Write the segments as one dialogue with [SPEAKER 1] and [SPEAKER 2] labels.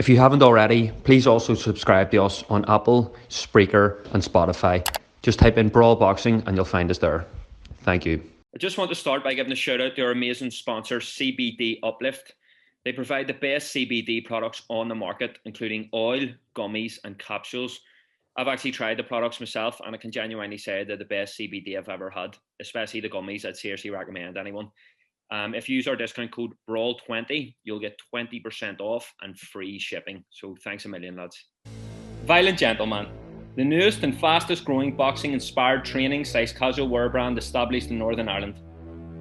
[SPEAKER 1] If you haven't already, please also subscribe to us on Apple, Spreaker and Spotify. Just type in Brawl Boxing and you'll find us there. Thank you. I just want to start by giving a shout out to our amazing sponsor, CBD Uplift. They provide the best CBD products on the market, including oil, gummies and capsules. I've actually tried the products myself and I can genuinely say they're the best CBD I've ever had, especially the gummies. I'd seriously recommend anyone. If you use our discount code BRAWL20, you'll get 20% off and free shipping. So thanks a million, lads. Violent Gentleman, the newest and fastest growing boxing-inspired training/casual wear brand established in Northern Ireland.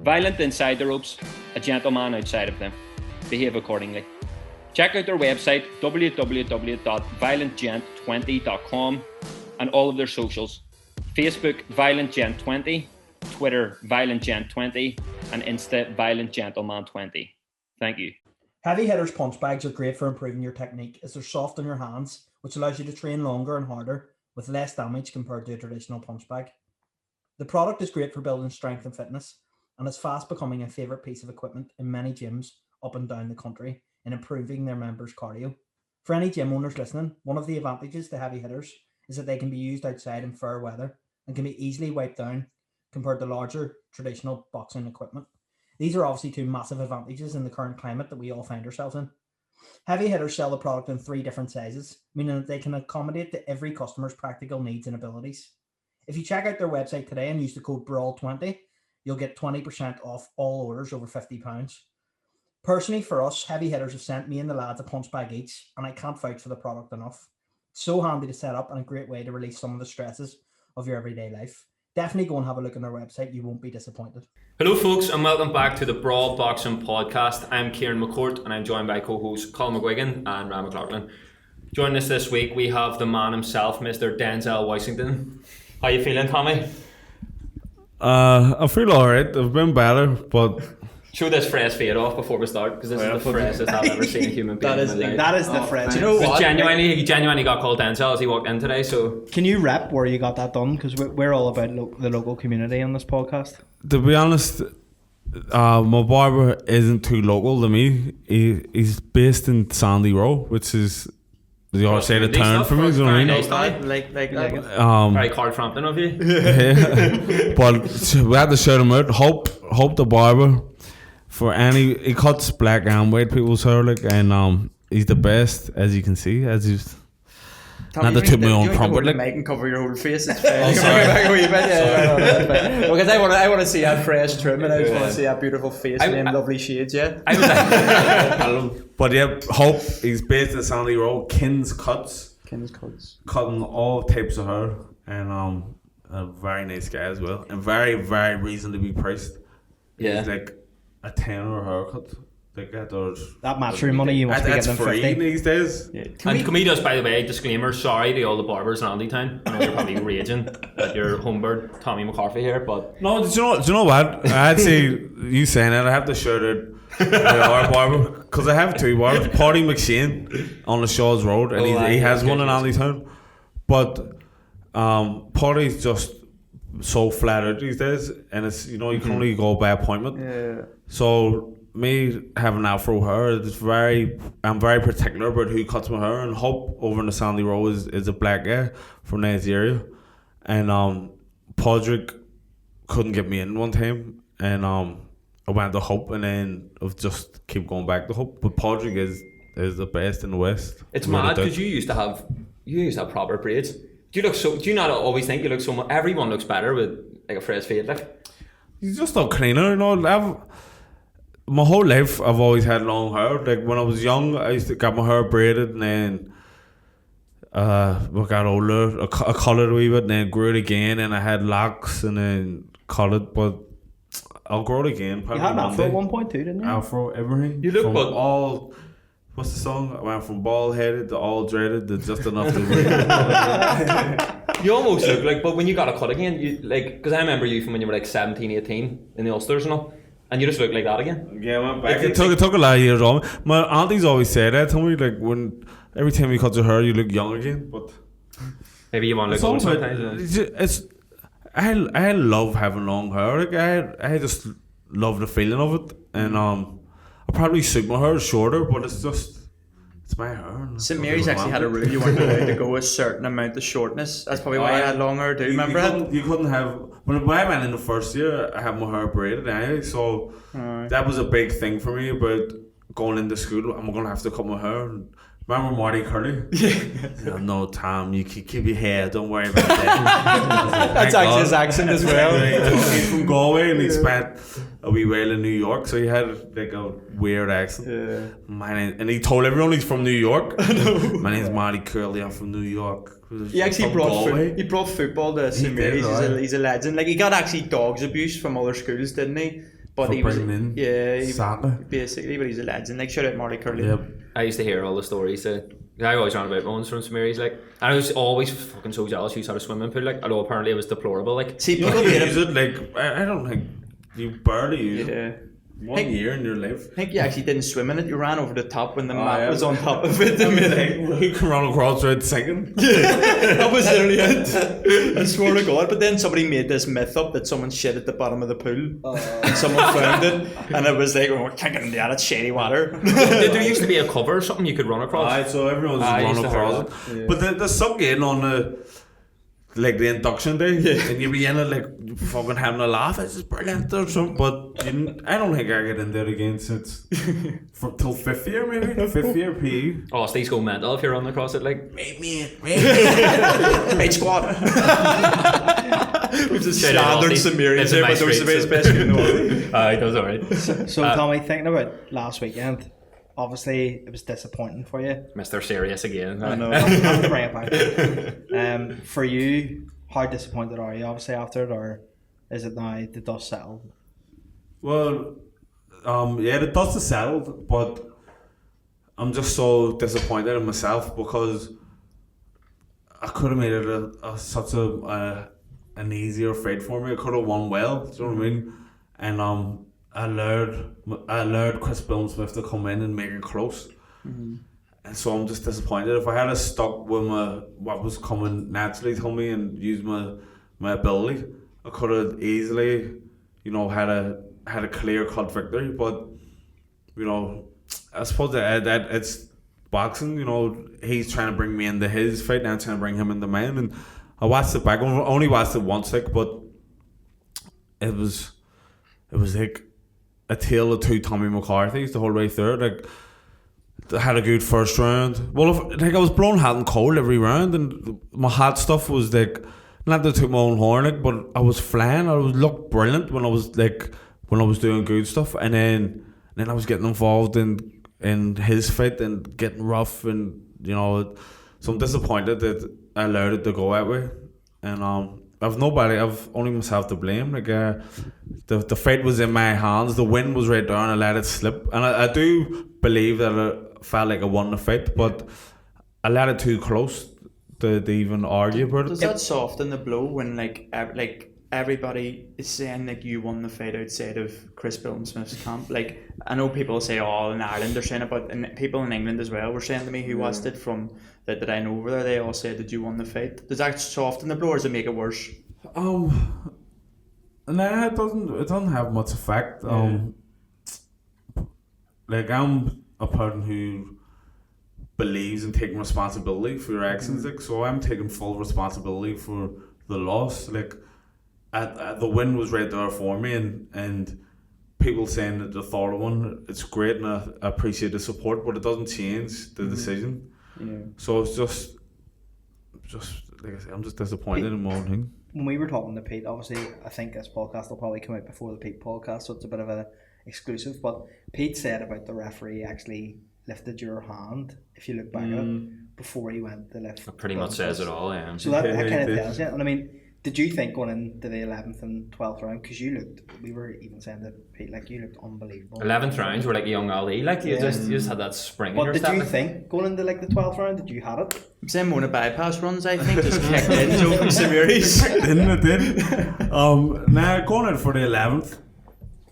[SPEAKER 1] Violent inside the ropes, a gentleman outside of them. Behave accordingly. Check out their website, www.violentgent20.com, and all of their socials. Facebook, ViolentGent20, Twitter, ViolentGent20, and Insta, ViolentGentleman20. Thank you.
[SPEAKER 2] Heavy hitters punch bags are great for improving your technique as they're soft on your hands, which allows you to train longer and harder with less damage compared to a traditional punch bag. The product is great for building strength and fitness, and is fast becoming a favourite piece of equipment in many gyms up and down the country in improving their members' cardio. For any gym owners listening, one of the advantages to heavy hitters is that they can be used outside in fair weather and can be easily wiped down compared to larger traditional boxing equipment. These are obviously two massive advantages in the current climate that we all find ourselves in. Heavy hitters sell the product in 3 different sizes, meaning that they can accommodate to every customer's practical needs and abilities. If you check out their website today and use the code BRAWL20, you'll get 20% off all orders over £50. Personally, for us, heavy hitters have sent me and the lads a punch bag each, and I can't vouch for the product enough. It's so handy to set up and a great way to release some of the stresses of your everyday life. Definitely go and have a look on their website. You won't be disappointed.
[SPEAKER 1] Hello folks and welcome back to the Brawl Boxing Podcast. I'm Kieran McCourt and I'm joined by co-hosts Colin McGuigan and Ryan McLaughlin. Joining us this week we have the man himself, Mr. Denzel Washington. How you feeling, Tommy?
[SPEAKER 3] I feel alright. I've been better, but
[SPEAKER 1] show this fresh fade off before we start, because this is the freshest I've ever seen a human being.
[SPEAKER 4] That is the fresh. You know what?
[SPEAKER 1] He genuinely got called Denzel as he walked in today. So
[SPEAKER 4] can you rep where you got that done? Because we're all about the local community on this podcast.
[SPEAKER 3] To be honest, my barber isn't too local to me. He's based in Sandy Row, which is the other side of town for me. You know what I mean?
[SPEAKER 1] Very Carl Frampton of you.
[SPEAKER 3] Yeah. But we had to shout him out. Hope the barber. He cuts black and white people's hair, and he's the best, as you can see. As you, not to took my own trumpet,
[SPEAKER 4] like, make and cover your whole face. It's fair. Because I want to see that fresh trim, and I just want to see that beautiful face and them lovely shades. Yeah.
[SPEAKER 3] But yeah, Hope, he's based in Sandy Row. Kins Cuts, cutting all types of hair, and a very nice guy as well, and very, very reasonably priced.
[SPEAKER 1] Yeah.
[SPEAKER 3] He's like a tenner haircut. Like
[SPEAKER 4] that matchroom money you must be getting
[SPEAKER 3] free
[SPEAKER 4] 50
[SPEAKER 3] these days.
[SPEAKER 1] Yeah. Can we just, by the way, disclaimer, sorry to all the barbers in Andytown. I know you're probably raging at your homebird Tommy McCarthy here, but
[SPEAKER 3] no, do you know what? I'd say you saying it, I have to shout out our barber, because I have 2 barbers. Paddy McShane on the Shaws Road, and he has one in Andytown. But Paddy's just so flat out these days, and it's, you can only go by appointment.
[SPEAKER 4] Yeah.
[SPEAKER 3] So me having afro hair, I'm very particular about who cuts my hair, and Hope over in the Sandy Row is a black guy from Nigeria, and Podrick couldn't get me in one time, and I went to Hope, and then I've just keep going back to Hope. But Podrick is the best in the West.
[SPEAKER 1] It's mad because you used to have proper braids. Do you not always think you look so much? Everyone looks better with like a fresh fade, like.
[SPEAKER 3] You just look cleaner, my whole life I've always had long hair. Like when I was young, I used to get my hair braided, and then I got older, I coloured a wee bit, and then grew it again, and I had locks, and then cut it. But I'll grow it again.
[SPEAKER 4] You had an afro at one point too, didn't you?
[SPEAKER 3] Afro, everything.
[SPEAKER 1] You look
[SPEAKER 3] from all. What's the song? I went from bald headed to all dreaded to just enough to.
[SPEAKER 1] You almost look like, but when you got a cut again, you like, because I remember you from when you were like 17, 18 in the Ulsters and all, and you just look like that again.
[SPEAKER 3] Yeah, I went back. It took a lot of years on. My aunties always say that to me, like when every time you cut your hair, you look young again. But
[SPEAKER 1] maybe you want to look old sometimes.
[SPEAKER 3] I love having long hair. Like I just love the feeling of it, and I probably suit my hair shorter, but it's It's my hair.
[SPEAKER 4] St Mary's actually had a rule you weren't allowed to go a certain amount of shortness. That's probably why I had longer. Do you remember that?
[SPEAKER 3] You couldn't have. When I went in the first year, I had my hair braided anyway, so that was a big thing for me about going into school. I'm going to have to cut my hair. Remember Marty Curley? Yeah. No, Tom, you keep your hair. Don't worry about that.
[SPEAKER 4] That's actually his accent as well.
[SPEAKER 3] He's from Galway and he spent a wee while in New York, so he had like a weird accent. Yeah. And he told everyone he's from New York. My name's Marty Curley. I'm from New York.
[SPEAKER 4] He actually brought football to St Mary's. He's a legend. Like he got actually dogs abuse from other schools, didn't he? But he was basically, but he's a legend. Like shout out Marty Curley.
[SPEAKER 3] Yep.
[SPEAKER 1] I used to hear all the stories that I always ran about ones from St Mary's, like, and I was always fucking so jealous you had a swimming pool, like, although apparently it was deplorable, like.
[SPEAKER 4] See,
[SPEAKER 3] you don't use it, like, I don't think you barely use it. 1 year in your life.
[SPEAKER 4] I think you actually didn't swim in it. You ran over the top when the mat was on top of it.
[SPEAKER 3] You can run across without sinking.
[SPEAKER 4] That was literally it. I swear to God. But then somebody made this myth up that someone shit at the bottom of the pool. And someone found it. And it was like, oh, I can't get in there, it's shady water.
[SPEAKER 1] There used to be a cover or something you could run across.
[SPEAKER 3] So everyone was running across it. Yeah. But the sunk in on the induction day, and you be in it like fucking having a laugh. It's just brilliant or something. But I don't think I get in there again since till 5th year maybe. 5th year PE.
[SPEAKER 1] Oh, Steve's go mental if you're running across it like.
[SPEAKER 4] Mate squad. It was a standard St Mary's there, but those are the best in the world.
[SPEAKER 1] It was alright.
[SPEAKER 2] So Tommy, thinking about last weekend. Obviously, it was disappointing for you.
[SPEAKER 1] Mr. Serious again.
[SPEAKER 2] I know. I'll bring it back. For you, how disappointed are you? Obviously, after it, or is it now the dust settled?
[SPEAKER 3] Well, the dust is settled, but I'm just so disappointed in myself because I could have made it such an easier fight for me. I could have won well. Do you know what I mean? And I allowed Billam Smith to come in and make it close. Mm-hmm. And so I'm just disappointed. If I had stuck with what was coming naturally to me and used my ability, I could have easily, had a clear cut victory. But I suppose that it's boxing. He's trying to bring me into his fight, and I'm trying to bring him into mine. And I watched it back. I only watched it once, but it was like a tale of two Tommy McCarthys the whole way through. Like, I had a good first round. Well, I was blowing hot and cold every round, and my hot stuff was like, not to toot my own horn, but I was flying. I looked brilliant when I was doing good stuff, and then I was getting involved in his fight and getting rough, and so I'm disappointed that I allowed it to go that way, and I've only myself to blame. Like the fight was in my hands, the win was right there, and I let it slip. And I do believe that I felt like I won the fight, but I let it too close to even argue about it.
[SPEAKER 4] Does that soften the blow when like everybody is saying like you won the fight outside of Billam Smith's camp? Like I know people say, oh, in Ireland they're saying it, but people in England as well were saying to me who watched it from that I know over there, they all said that you won the fight. Does that soften the blow or does it make it worse?
[SPEAKER 3] Nah, it doesn't have much effect. Like I'm a person who believes in taking responsibility for your actions, like, so I'm taking full responsibility for the loss. Like the win was right there for me, and people saying that the thought of one, it's great, and I appreciate the support, but it doesn't change the decision. Yeah. So it's just like I said, I'm just disappointed in my own thing.
[SPEAKER 2] When we were talking to Pete, obviously I think this podcast will probably come out before the Pete podcast, so it's a bit of an exclusive, but Pete said about the referee actually lifted your hand, if you look back at it, before he went to lift.
[SPEAKER 1] It pretty much says it all, yeah.
[SPEAKER 2] So that kind of tells you. And I mean, did you think going into the 11th and 12th round, because we were even saying that Pete, like, you looked unbelievable.
[SPEAKER 1] 11th rounds were like young Ali, like you just had that spring in your step.
[SPEAKER 2] What did you think going into like the 12th round? Did you have it?
[SPEAKER 4] Same Mona bypass runs, I think, just kicked into from St Mary's.
[SPEAKER 3] Didn't it? Now going in for the 11th,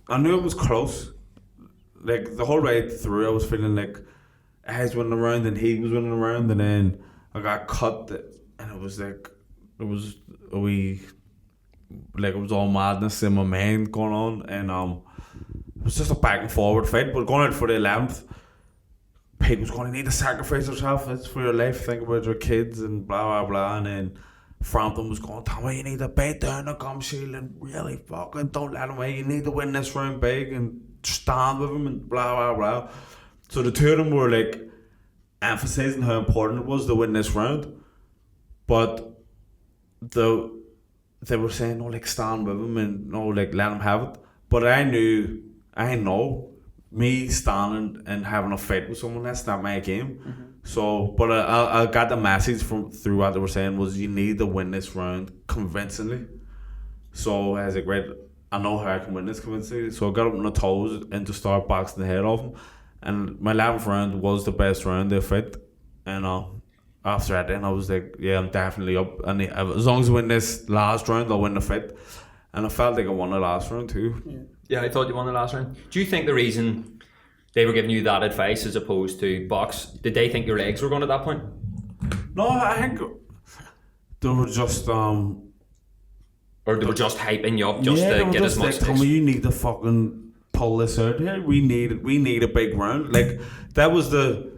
[SPEAKER 3] I knew it was close. Like the whole way through, I was feeling like I was winning around and he was winning around, and then I got cut, and it was like it was all madness in my mind going on, and it was just a back and forward fight. But going out for the 11th, Pete was going, you need to sacrifice yourself, it's for your life, think about your kids and blah blah blah. And then Frampton was going, Tommy, you need to bite down the gum shield and really fucking don't let him away, you need to win this round big and stand with him and blah blah blah. So the two of them were like emphasizing how important it was to win this round, but they were saying, no, like stand with him and no, like let him have it. But I know me standing and having a fight with someone, that's not my game.
[SPEAKER 4] Mm-hmm.
[SPEAKER 3] So, but I got the message through what they were saying was you need to win this round convincingly. So I was like, right, I know how I can win this convincingly. So I got up on the toes and to start boxing the head off him. And my 11th round was the best round they fight. And after that, then I was like, yeah, I'm definitely up. And as long as I win this last round, I'll win the fight. And I felt like I won the last round too.
[SPEAKER 1] Yeah, I thought you won the last round. Do you think the reason they were giving you that advice as opposed to box, did they think your legs were gone at that point?
[SPEAKER 3] No, I think they were just
[SPEAKER 1] or they were just hyping you up just to get as much.
[SPEAKER 3] Like, Tommy, you need to fucking pull this out here. We need a big round. Like that was the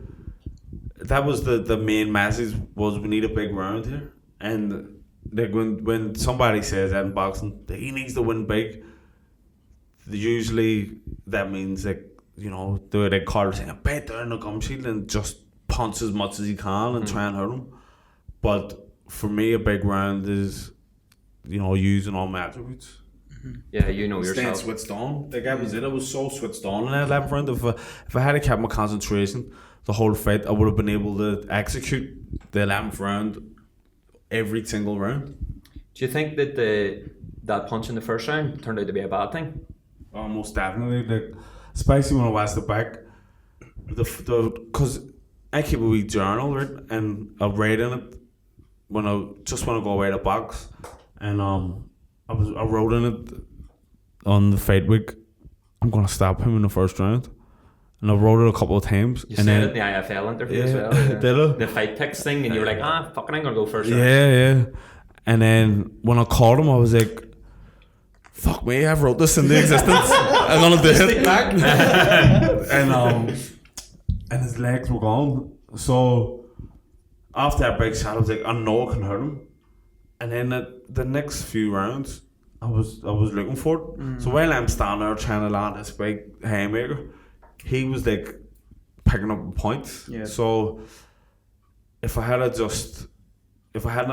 [SPEAKER 3] main message was we need a big round here. And like when somebody says that in boxing that he needs to win big, usually that means like, you know, they call it saying bite down the gum shield and just punch as much as he can and try and hurt him. But for me, a big round is, you know, using all my attributes.
[SPEAKER 1] Yeah, you know
[SPEAKER 3] Staying
[SPEAKER 1] yourself.
[SPEAKER 3] switched on. Like I was so switched on in that 11th round. If I had kept my concentration the whole fight, I would have been able to execute the 11th round every single round.
[SPEAKER 1] Do you think that that punch in the first round turned out to be a bad thing?
[SPEAKER 3] Oh, most definitely. Like, especially when I watched it back, because I keep a wee journal, right, and I write in it when I go away to box, and I wrote in it on the fight week, I'm gonna stop him in the first round. And I wrote it a couple of times.
[SPEAKER 1] You
[SPEAKER 3] and
[SPEAKER 1] said
[SPEAKER 3] then,
[SPEAKER 1] it in the IFL interview as well. Yeah.
[SPEAKER 3] Did I?
[SPEAKER 1] The fight picks thing, and you were like, fucking, I'm gonna go first round.
[SPEAKER 3] Yeah. And then when I called him, I was like, fuck me, I've wrote this into existence. I'm gonna do it. Back. and his legs were gone. So after that big shot, I was like, I know I can hurt him. And then the next few rounds, I was looking for it. So while I'm standing there trying to land this big haymaker, he was like picking up points. Yeah. So if I hadn't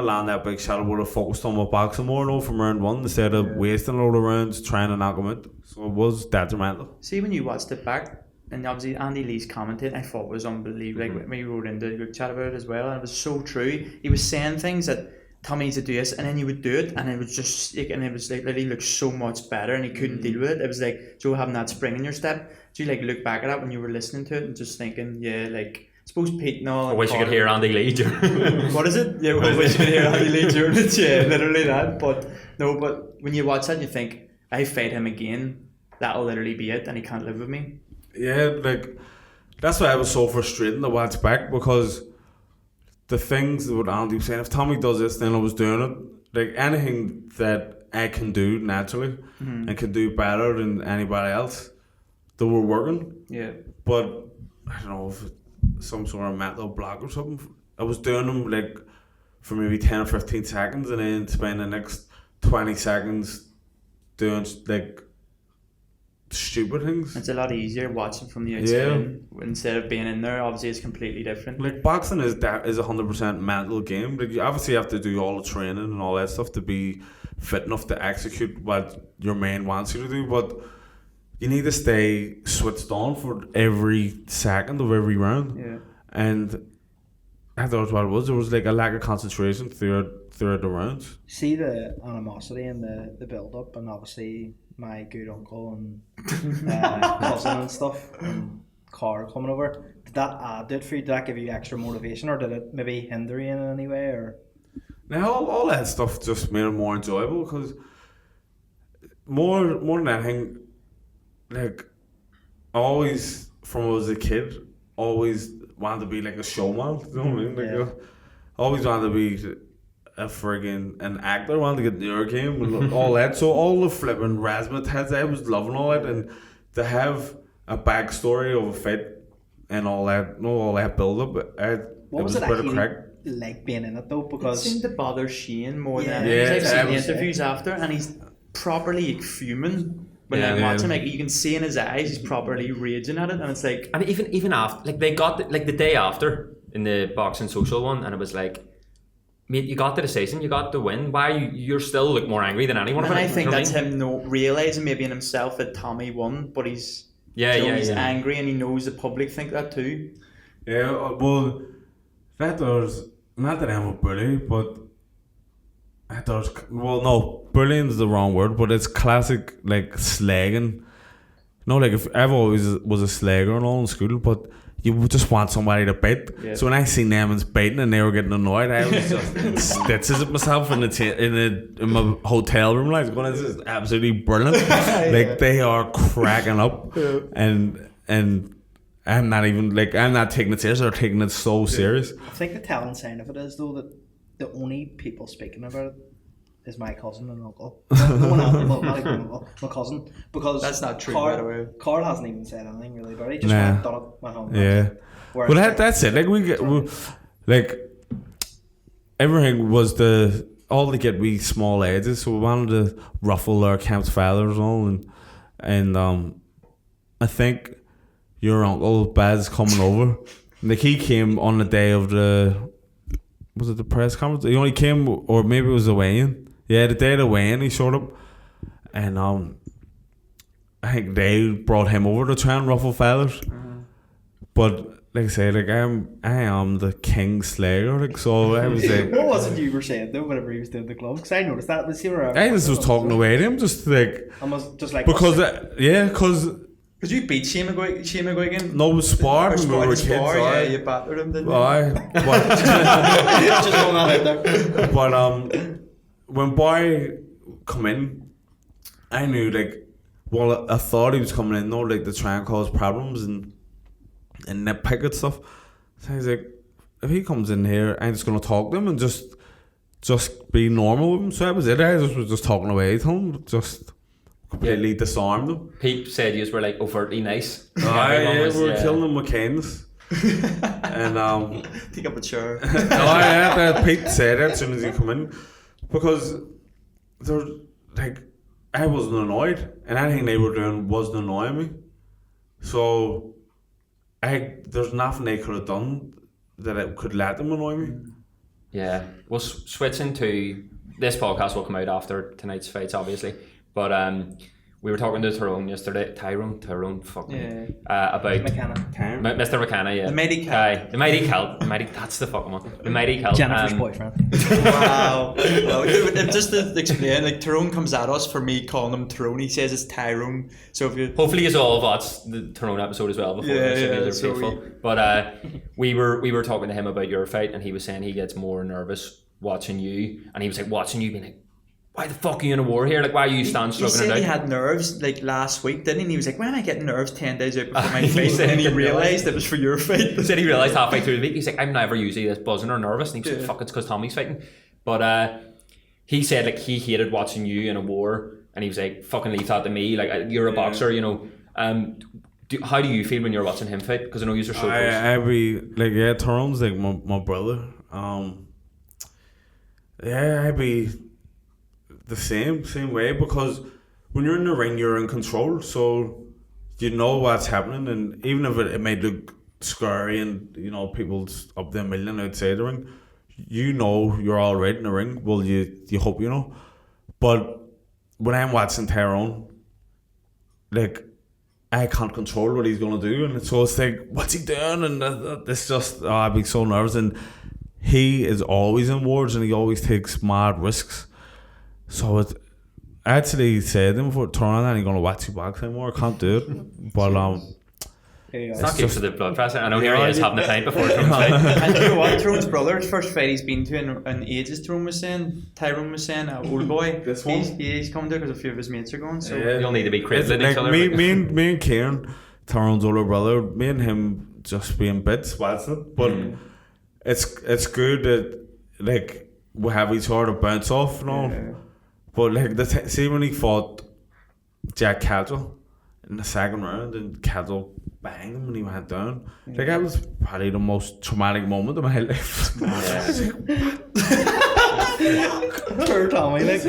[SPEAKER 3] landed that big shot, I would have focused on my boxing more though from round one instead of wasting a load of rounds trying to knock him out. So it was detrimental.
[SPEAKER 4] See, when you watched it back, and obviously Andy Lee's commented, I thought it was unbelievable. Like we wrote into the group chat about it as well, and it was so true. He was saying things that Tommy needs to do this, and then he would do it, and it was just like, and it was like he looked so much better, and he couldn't deal with it. It was like Joe having that spring in your step. Do you like look back at that when you were listening to it and just thinking, yeah, like I suppose Pete and all.
[SPEAKER 1] I wish you could hear Andy Lee.
[SPEAKER 4] What is it? Yeah, I wish you could hear Andy Lee during it. Yeah, literally that. But when you watch that, and you think, I fight him again, that'll literally be it, and he can't live with me.
[SPEAKER 3] Yeah, like that's why I was so frustrated to watch back, because the things that Andy was saying, if Tommy does this, then I was doing it. Like anything that I can do naturally and can do better than anybody else, they were working.
[SPEAKER 4] Yeah.
[SPEAKER 3] But I don't know if it's some sort of mental block or something. I was doing them like for maybe 10 or 15 seconds and then spend the next 20 seconds doing like stupid things.
[SPEAKER 4] It's a lot easier watching from the outside instead of being in there. Obviously, it's completely different.
[SPEAKER 3] Like boxing is 100% mental game. Like you obviously have to do all the training and all that stuff to be fit enough to execute what your man wants you to do. But you need to stay switched on for every second of every round.
[SPEAKER 4] Yeah.
[SPEAKER 3] And I thought what it was. There was like a lack of concentration throughout the rounds.
[SPEAKER 2] See the animosity and the build up, and obviously my good uncle and cousin and stuff and car coming over. Did that add to it for you? Did that give you extra motivation, or did it maybe hinder you in any way? Or
[SPEAKER 3] now all that stuff just made it more enjoyable, because more than anything, like I always from when I was a kid always wanted to be like a showman. You know what I mean? Like I always wanted to be an actor. I wanted to get in your game and all that. So all the flipping razzmatazz, I was loving all that, and to have a backstory of a fight and all that build up.
[SPEAKER 5] What was it
[SPEAKER 3] a bit of
[SPEAKER 5] actually
[SPEAKER 3] crack.
[SPEAKER 5] like being in it though?
[SPEAKER 4] It
[SPEAKER 5] Because
[SPEAKER 4] seemed to bother Shane more than
[SPEAKER 3] Yeah,
[SPEAKER 4] I've seen the
[SPEAKER 3] was-
[SPEAKER 4] interviews after, and he's properly like, fuming. When I'm watching, like you can see in his eyes, he's properly raging at it, and it's like.
[SPEAKER 1] And even after, like they got the day after in the boxing social one, and it was like, mate, you got the decision, you got the win. Why you're still like more angry than anyone?
[SPEAKER 4] And I
[SPEAKER 1] about it,
[SPEAKER 4] think
[SPEAKER 1] you know
[SPEAKER 4] that's
[SPEAKER 1] what I mean?
[SPEAKER 4] him realizing maybe in himself that Tommy won, but he's he's angry and he knows the public think that too.
[SPEAKER 3] Yeah, well, that there's not that I'm a bully, but there's no, bullying's the wrong word, but it's classic like slagging. You know, like if I've always was a slagger and all in school, but you would just want somebody to bite.
[SPEAKER 4] Yeah.
[SPEAKER 3] So when I seen them as biting and they were getting annoyed, I was just in stitches at myself in my hotel room. Like, going, this is absolutely brilliant. Like they are cracking up, and I'm not taking it serious. They're taking it so serious.
[SPEAKER 5] I think the telling sign of it is though that the only people speaking about it is my cousin and uncle. No one else, well, not even uncle, my cousin. Because
[SPEAKER 4] That's not true, by the way.
[SPEAKER 5] Carl hasn't even said anything really about it. He just
[SPEAKER 3] Nah.
[SPEAKER 5] went and done it, went home.
[SPEAKER 3] Yeah.
[SPEAKER 5] Whereas
[SPEAKER 3] Well, that's it. Like everything was all to get wee small edges. So we wanted to ruffle our camp's feathers and all, and I think your uncle Baz coming over. Like he came on the day of was it the press conference? He only came, or maybe it was the weigh-in. Yeah, the day of the weigh-in he showed up, and I think they brought him over to try and ruffle feathers. But like I say, like I am the king slayer. Like so, I was like,
[SPEAKER 5] what was it you were saying though whenever he was doing the gloves? Because I noticed that.
[SPEAKER 3] I just was talking away to him, just like
[SPEAKER 5] I was just like
[SPEAKER 3] because because
[SPEAKER 4] you beat Shane McGuigan?
[SPEAKER 3] no, it was sparred when we were kids.
[SPEAKER 4] Yeah, you battered him, didn't you?
[SPEAKER 5] just going on out there.
[SPEAKER 3] But when Boy come in, I knew like, well, I thought he was coming in though, like to try and cause problems and nitpick and stuff. So I was like, if he comes in here, I'm just gonna talk to him and just be normal with him. So that was it. I was just talking away to him, just completely disarmed him.
[SPEAKER 1] Pete said you were like overtly nice.
[SPEAKER 3] We were killing him with canes. And
[SPEAKER 4] Take up a chair.
[SPEAKER 3] Pete said that as soon as he come in, because they're like, I wasn't annoyed, and anything they were doing wasn't annoying me. So there's nothing they could have done that it could let them annoy me.
[SPEAKER 1] Yeah, well, switching to this podcast will come out after tonight's fights, obviously. But we were talking to Tyrone yesterday. Tyrone, fuck me. About
[SPEAKER 5] McKenna.
[SPEAKER 1] Mr. McKenna, yeah.
[SPEAKER 4] The mighty Celt.
[SPEAKER 1] The mighty Celt. That's the fucking one. The mighty Celt.
[SPEAKER 5] Jennifer's boyfriend.
[SPEAKER 4] Wow. Well, just to explain, like Tyrone comes at us for me calling him Tyrone. He says it's Tyrone. So if you
[SPEAKER 1] hopefully you all watched the Tyrone episode as well before. But we were talking to him about your fight, and he was saying he gets more nervous watching you, and he was like watching you being like, why the fuck are you in a war here? Like, why are you stand slugging it out?
[SPEAKER 4] He said he had nerves like last week, didn't he? And he was like, why am I getting nerves 10 days out before my fight? And he realised it was for your fight.
[SPEAKER 1] He said he realised halfway through the week, he's like, I'm never usually this buzzing or nervous. And he was like, fuck, it's because Tommy's fighting. But he said like he hated watching you in a war, and he was like, fucking leave that to me. Like, you're a boxer, you know. How do you feel when you're watching him fight? Because I know you're so close.
[SPEAKER 3] Tyrone's like my brother. I'd be the same way, because when you're in the ring you're in control, so you know what's happening, and even if it may look scary and you know people's up there a million outside the ring, you know you're all right in the ring. Well, you hope you know. But when I'm watching Tyrone, like, I can't control what he's gonna do, and so it's like, what's he doing? And it's just I'd be so nervous. And he is always in wars, and he always takes mad risks. So I actually said to him before Tyrone, I ain't gonna watch you box anymore. I can't do it. But
[SPEAKER 1] it's not good for the blood pressure. I know here he is having a pint before Tyrone's fight.
[SPEAKER 4] And you know what? Tyrone's brother's first fight he's been to in ages. Tyrone was saying, old boy.
[SPEAKER 3] This one?
[SPEAKER 4] He's coming to because a few of his mates are going. So
[SPEAKER 1] you'll need to be crazy.
[SPEAKER 3] Like me and Kieran, Tyrone's older brother, me and him just being bits watching it. But it's good that like we have each other to bounce off and all. Yeah. But like see when he fought Jack Cadwell in the second round, and Cadwell banged him when he went down. Like, that was probably the most traumatic moment of my life.
[SPEAKER 5] Poor Tommy, like.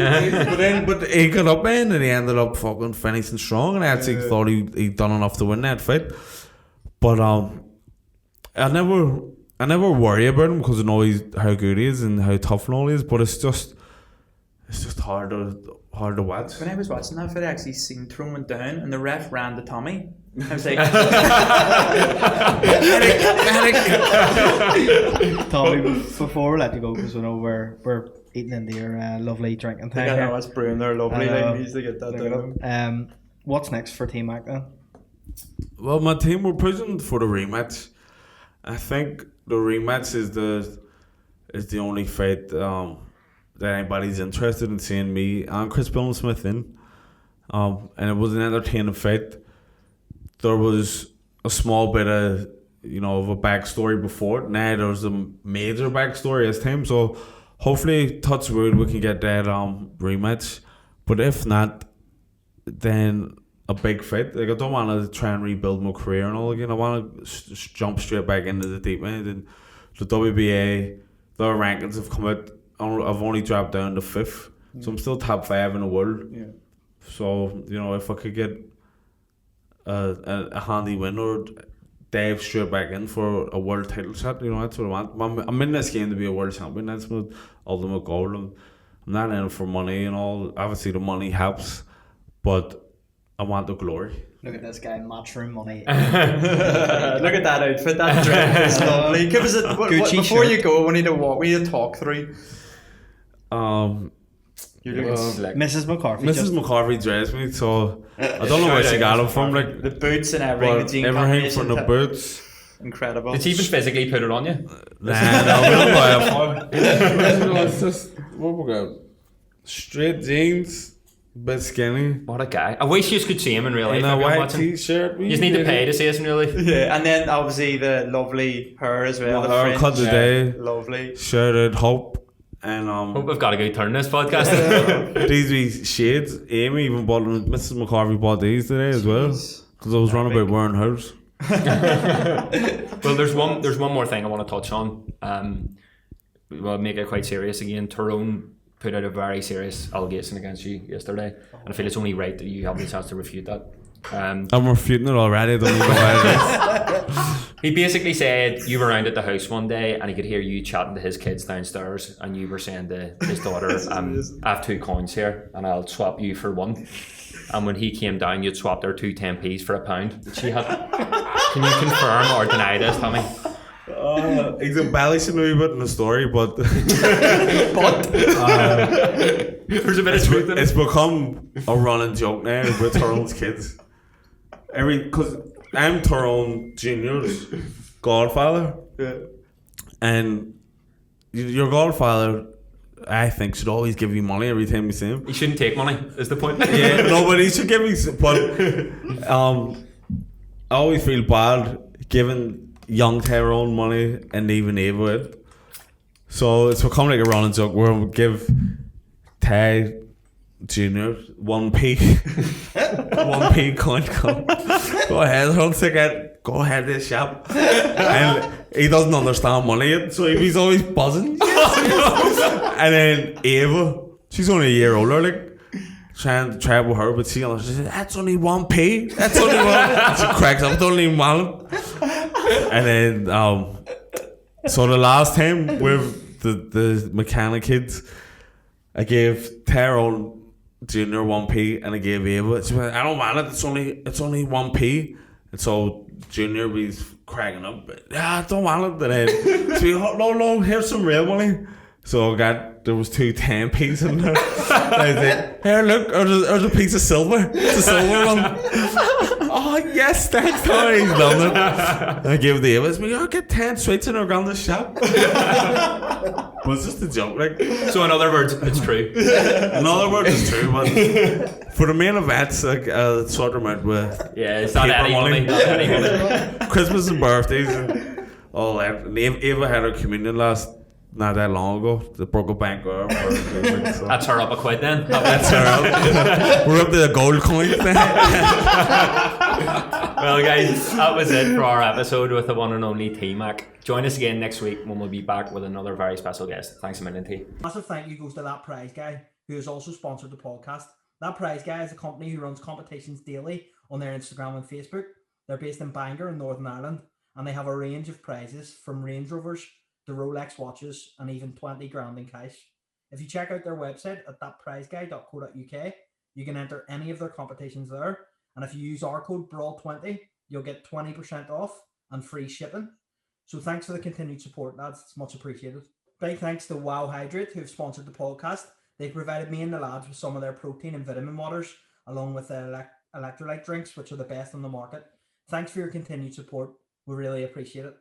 [SPEAKER 3] But he got up, man, and he ended up fucking finishing strong, and I actually thought he'd done enough to win that fight. But I never worry about him because I know how good he is and how tough and all he is. But it's just hard to watch.
[SPEAKER 4] When I was watching that fight, I actually seen Tyrone went down and the ref ran to Tommy. I was like,
[SPEAKER 5] Tommy, before we let you go, because we know we're eating into your lovely drinking time.
[SPEAKER 4] I know it's brewing there, lovely. Like, we used to get that down.
[SPEAKER 5] What's next for Team Mac then?
[SPEAKER 3] Well, my team were pushing for the rematch. I think the rematch is the only fight that anybody's interested in seeing me and Billam Smith in. And it was an entertaining fight. There was a small bit of a backstory before. Now there's a major backstory this time. So hopefully, touch wood, we can get that rematch. But if not, then a big fight. Like, I don't want to try and rebuild my career and all again. I want to jump straight back into the deep end. And the WBA, their rankings have come out. I've only dropped down to 5th, so I'm still top 5 in the world.
[SPEAKER 4] Yeah.
[SPEAKER 3] So if I could get a handy win or dive straight back in for a world title shot, that's what I want. I'm in this game to be a world champion. That's my ultimate goal. I'm not in it for money and all. Obviously, the money helps, but I want the glory.
[SPEAKER 5] Look at this guy, matchroom money.
[SPEAKER 4] Look at that outfit, that dress is lovely. Give us before you go, we need to talk through. You're looking slick.
[SPEAKER 5] Mrs. McCarthy.
[SPEAKER 3] Mrs. McCarthy dressed me, so I don't know where she got it from. Like,
[SPEAKER 4] the boots and everything,
[SPEAKER 3] everything from the boots.
[SPEAKER 4] Incredible.
[SPEAKER 1] Did she even physically put it on you?
[SPEAKER 3] Nah, no, we don't buy it for. It's just, what we got? Straight jeans, bit skinny.
[SPEAKER 1] What a guy. I wish you could see him in real life.
[SPEAKER 3] In a white t-shirt.
[SPEAKER 1] You just need to pay to see us in real life.
[SPEAKER 4] Yeah, and then obviously the lovely hair as well.
[SPEAKER 3] My hair cut today.
[SPEAKER 4] Lovely.
[SPEAKER 3] Shirted, hope. And
[SPEAKER 1] hope we've got a good turn this podcast.
[SPEAKER 3] These wee shades. Amy even bought them. Mrs. McCarthy bought these today as well. Because I was running about wearing hers.
[SPEAKER 1] Well, there's one more thing I want to touch on. We'll make it quite serious again. Tyrone put out a very serious allegation against you yesterday, and I feel it's only right that you have the chance to refute that.
[SPEAKER 3] I'm refuting it already. I don't even know why it is.
[SPEAKER 1] He basically said you were around at the house one day and he could hear you chatting to his kids downstairs, and you were saying to his daughter, I have 2 coins here and I'll swap you for 1. And when he came down, you'd swapped her 2 10p's for £1. Can you confirm or deny this, Tommy?
[SPEAKER 3] He's embellishing a wee bit in the story, but
[SPEAKER 1] there's a bit of truth in it.
[SPEAKER 3] It's become a running joke now with Tyrone's kids. Because I'm Tyrone Jr.'s godfather, and your godfather, I think, should always give you money every time you see him.
[SPEAKER 1] He shouldn't take money, is the point.
[SPEAKER 3] Yeah, no, but he should give me. But I always feel bad giving young Tyrone money and leaving Ava it. So it's become like a running joke where we give Ty Junior 1p 1p coin. Go ahead, hold ticket. Go ahead to the shop. And he doesn't understand money yet, so he's always buzzing. And then Ava, she's only a year older, like trying to travel with her, but she says, that's only 1p. That's only 1. She cracks up, don't even want it. And then so the last time with the McKenna kids, I gave Tyrone Junior 1p and I gave Ava. She went, I don't want it. It's only 1p. And so Junior was cracking up. Yeah, I don't want it. And then she went, no, here's some real money. So there was 2 10p's in there. I said, here, look, there's a piece of silver. It's a silver one. Oh, yes, thanks, Tony. He's done it. And I gave the Ava. It's me, I'll get 10 sweets in our grandest shop. But it's just a joke, like.
[SPEAKER 1] So in other words, it's true.
[SPEAKER 3] In other words, it's true, but for the main events, like, sort them out with.
[SPEAKER 1] Yeah, it's not any money. Not any money.
[SPEAKER 3] Christmas and birthdays and all that. And Ava had her communion not that long ago. They broke a bank arm. So.
[SPEAKER 1] That's her up a quid then.
[SPEAKER 3] That's her up. We're up to the gold coin then.
[SPEAKER 6] Well, guys, that was it for our episode with the one and only T-Mac. Join us again next week when we'll be back with another very special guest. Thanks a million, T.
[SPEAKER 2] Massive thank you goes to That Prize Guy, who has also sponsored the podcast. That Prize Guy is a company who runs competitions daily on their Instagram and Facebook. They're based in Bangor in Northern Ireland, and they have a range of prizes from Range Rovers to Rolex watches and even 20 grand in cash. If you check out their website at thatprizeguy.co.uk, you can enter any of their competitions there. And if you use our code BRAWL20, you'll get 20% off and free shipping. So thanks for the continued support, lads. It's much appreciated. Big thanks to Wow Hydrate, who've sponsored the podcast. They've provided me and the lads with some of their protein and vitamin waters, along with their electrolyte drinks, which are the best on the market. Thanks for your continued support. We really appreciate it.